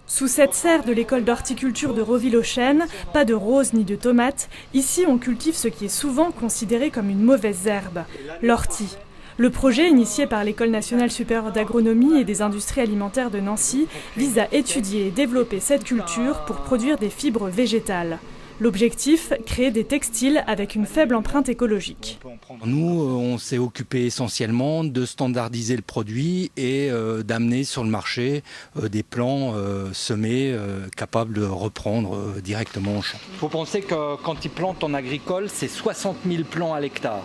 Sous cette serre de l'école d'horticulture de Roville-aux-Chênes, pas de roses ni de tomates, ici on cultive ce qui est souvent considéré comme une mauvaise herbe, l'ortie. Le projet, initié par l'École nationale supérieure d'agronomie et des industries alimentaires de Nancy, vise à étudier et développer cette culture pour produire des fibres végétales. L'objectif, créer des textiles avec une faible empreinte écologique. Nous, on s'est occupé essentiellement de standardiser le produit et d'amener sur le marché des plants semés capables de reprendre directement au champ. Il faut penser que quand ils plantent en agricole, c'est 60 000 plants à l'hectare,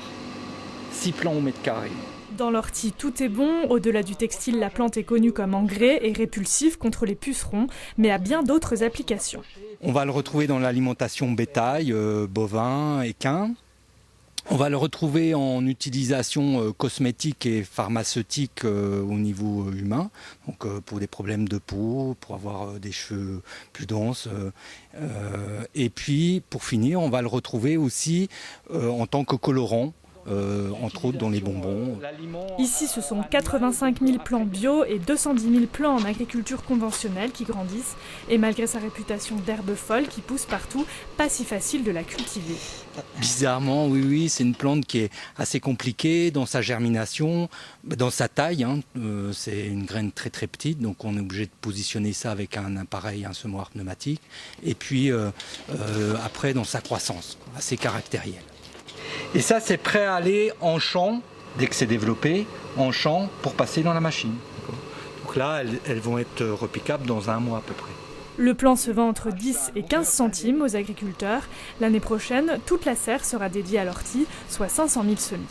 6 plants au mètre carré. Dans l'ortie, tout est bon. Au-delà du textile, la plante est connue comme engrais et répulsive contre les pucerons, mais a bien d'autres applications. On va le retrouver dans l'alimentation bétail, bovin, équin. On va le retrouver en utilisation cosmétique et pharmaceutique au niveau humain, donc pour des problèmes de peau, pour avoir des cheveux plus denses. Et puis, pour finir, on va le retrouver aussi en tant que colorant. Entre autres dans les bonbons. Ici, ce sont 85 000 plants bio et 210 000 plants en agriculture conventionnelle qui grandissent. Et malgré sa réputation d'herbe folle qui pousse partout, pas si facile de la cultiver. Bizarrement, oui, c'est une plante qui est assez compliquée dans sa germination, dans sa taille. C'est une graine très très petite, donc on est obligé de positionner ça avec un appareil, un semoir pneumatique. Et puis après, dans sa croissance, assez caractérielle. Et ça, c'est prêt à aller en champ, dès que c'est développé, en champ pour passer dans la machine. Donc là, elles vont être repiquables dans 1 mois à peu près. Le plant se vend entre 10 et 15 centimes aux agriculteurs. L'année prochaine, toute la serre sera dédiée à l'ortie, soit 500 000 semis.